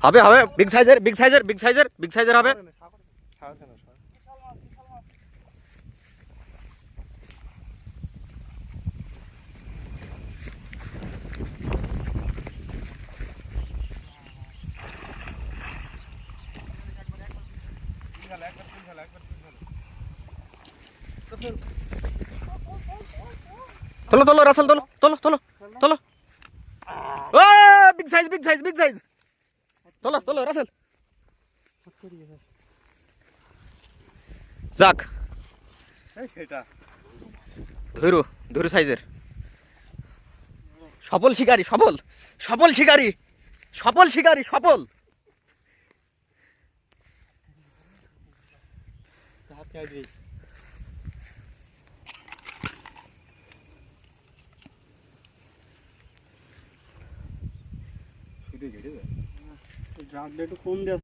হবে হবে বিগ সাইজের হবে। তোলো তোলো রাসেল তোলো তোলো তোলো তোলো। ও বিগ সাইজ তোলো তোলো রাসেল। যাক ধরু সাইজের সফল শিকারী সফল। একটু কম দেওয়া